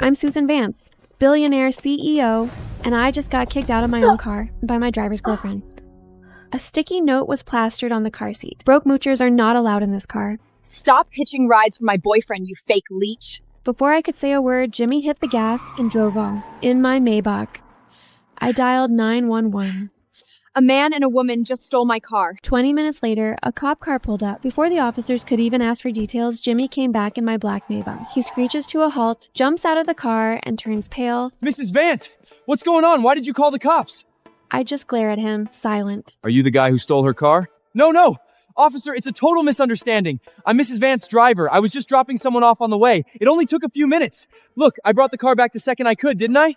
I'm Susan Vance, Billionaire CEO, and I just got kicked out of my own car by my driver's girlfriend. A sticky note was plastered on the car seat. Broke moochers are not allowed in this car. Stop hitching rides for my boyfriend, you fake leech. Before I could say a word, Jimmy hit the gas and drove off in my Maybach. I dialed 911. A man and a woman just stole my car. 20 minutes later, a cop car pulled up. Before the officers could even ask for details, Jimmy came back in my black Maybach. He screeches to a halt, jumps out of the car, and turns pale. Mrs. Vance, what's going on? Why did you call the cops? I just glare at him, silent. Are you the guy who stole her car? No. Officer, it's a total misunderstanding. I'm Mrs. Vance's driver. I was just dropping someone off on the way. It only took a few minutes. Look, I brought the car back the second I could, didn't I?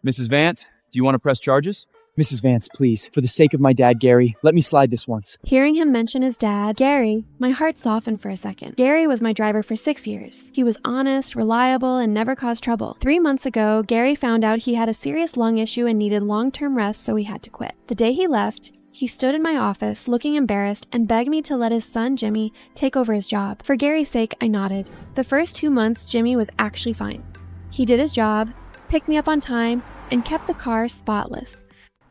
Mrs. Vance, do you want to press charges? Mrs. Vance, please, for the sake of my dad, Gary, let me slide this once. Hearing him mention his dad, Gary, my heart softened for a second. Gary was my driver for 6 years. He was honest, reliable, and never caused trouble. 3 months ago, Gary found out he had a serious lung issue and needed long-term rest, so he had to quit. The day he left, he stood in my office, looking embarrassed, and begged me to let his son, Jimmy, take over his job. For Gary's sake, I nodded. The first 2 months, Jimmy was actually fine. He did his job, picked me up on time, and kept the car spotless.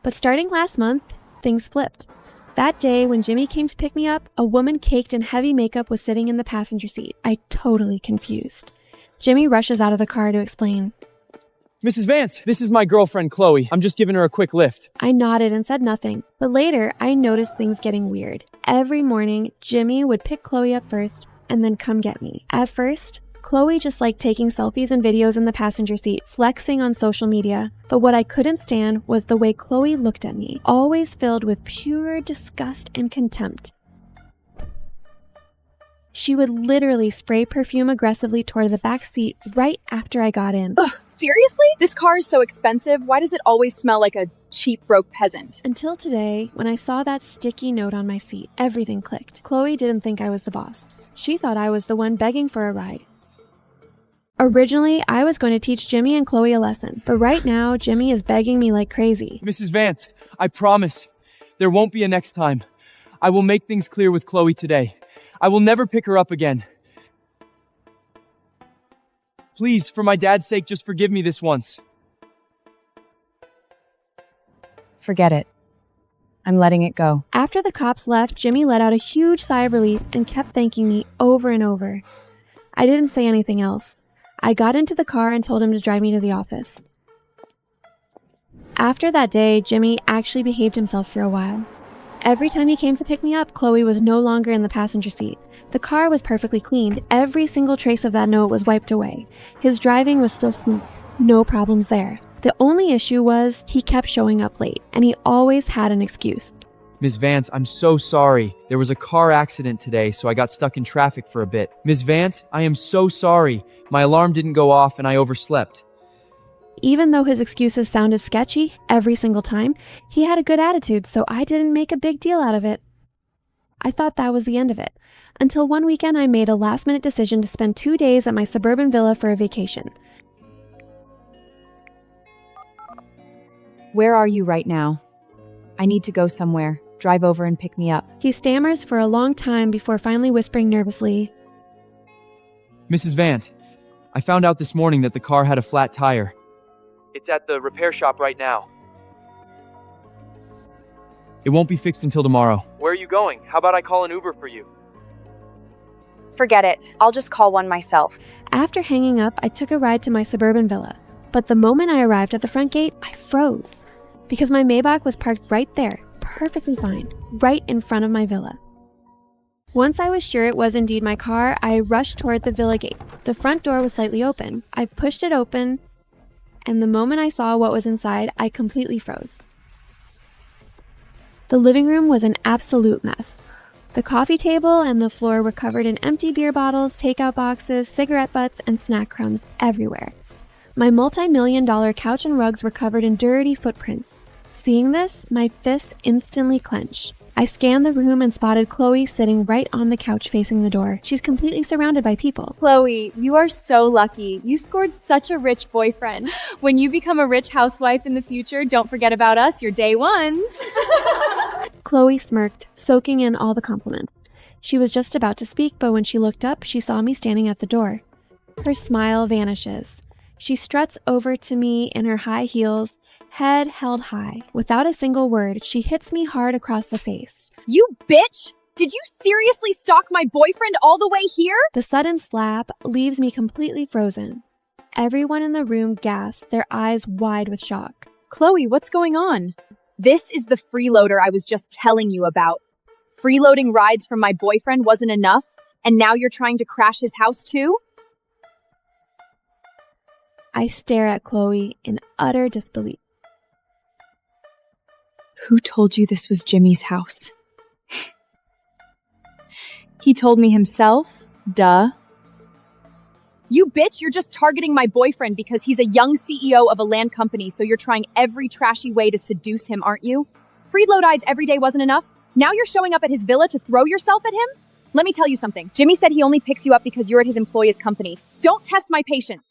But starting last month, things flipped. That day, when Jimmy came to pick me up, a woman caked in heavy makeup was sitting in the passenger seat. I totally confused. Jimmy rushes out of the car to explain. Mrs. Vance, this is my girlfriend, Chloe. I'm just giving her a quick lift. I nodded and said nothing. But later, I noticed things getting weird. Every morning, Jimmy would pick Chloe up first and then come get me. At first, Chloe just liked taking selfies and videos in the passenger seat, flexing on social media. But what I couldn't stand was the way Chloe looked at me, always filled with pure disgust and contempt. She would literally spray perfume aggressively toward the back seat right after I got in. Ugh, seriously? This car is so expensive. Why does it always smell like a cheap, broke peasant? Until today, when I saw that sticky note on my seat, everything clicked. Chloe didn't think I was the boss. She thought I was the one begging for a ride. Originally, I was going to teach Jimmy and Chloe a lesson, but right now, Jimmy is begging me like crazy. Mrs. Vance, I promise, there won't be a next time. I will make things clear with Chloe today. I will never pick her up again. Please, for my dad's sake, just forgive me this once. Forget it. I'm letting it go. After the cops left, Jimmy let out a huge sigh of relief and kept thanking me over and over. I didn't say anything else. I got into the car and told him to drive me to the office. After that day, Jimmy actually behaved himself for a while. Every time he came to pick me up, Chloe was no longer in the passenger seat. The car was perfectly cleaned. Every single trace of that note was wiped away. His driving was still smooth. No problems there. The only issue was he kept showing up late, and he always had an excuse. Ms. Vance, I'm so sorry. There was a car accident today, so I got stuck in traffic for a bit. Ms. Vance, I am so sorry. My alarm didn't go off and I overslept. Even though his excuses sounded sketchy every single time, he had a good attitude, so I didn't make a big deal out of it. I thought that was the end of it. Until one weekend, I made a last-minute decision to spend 2 days at my suburban villa for a vacation. Where are you right now? I need to go somewhere. Drive over and pick me up. He stammers for a long time before finally whispering nervously, Mrs. Vance, I found out this morning that the car had a flat tire. It's at the repair shop right now. It won't be fixed until tomorrow. Where are you going? How about I call an Uber for you? Forget it. I'll just call one myself. After hanging up, I took a ride to my suburban villa. But the moment I arrived at the front gate, I froze. Because my Maybach was parked right there, perfectly fine, right in front of my villa. Once I was sure it was indeed my car, I rushed toward the villa gate. The front door was slightly open. I pushed it open, and the moment I saw what was inside, I completely froze. The living room was an absolute mess. The coffee table and the floor were covered in empty beer bottles, takeout boxes, cigarette butts, and snack crumbs everywhere. My multi-million-dollar couch and rugs were covered in dirty footprints. Seeing this, my fists instantly clenched. I scanned the room and spotted Chloe sitting right on the couch facing the door. She's completely surrounded by people. Chloe, you are so lucky. You scored such a rich boyfriend. When you become a rich housewife in the future, don't forget about us, your day ones. Chloe smirked, soaking in all the compliments. She was just about to speak, but when she looked up, she saw me standing at the door. Her smile vanishes. She struts over to me in her high heels, head held high. Without a single word, she hits me hard across the face. You bitch! Did you seriously stalk my boyfriend all the way here? The sudden slap leaves me completely frozen. Everyone in the room gasps, their eyes wide with shock. Chloe, what's going on? This is the freeloader I was just telling you about. Freeloading rides from my boyfriend wasn't enough, and now you're trying to crash his house too? I stare at Chloe in utter disbelief. Who told you this was Jimmy's house? He told me himself. Duh. You bitch, you're just targeting my boyfriend because he's a young CEO of a land company, so you're trying every trashy way to seduce him, aren't you? Free load rides every day wasn't enough? Now you're showing up at his villa to throw yourself at him? Let me tell you something. Jimmy said he only picks you up because you're at his employer's company. Don't test my patience.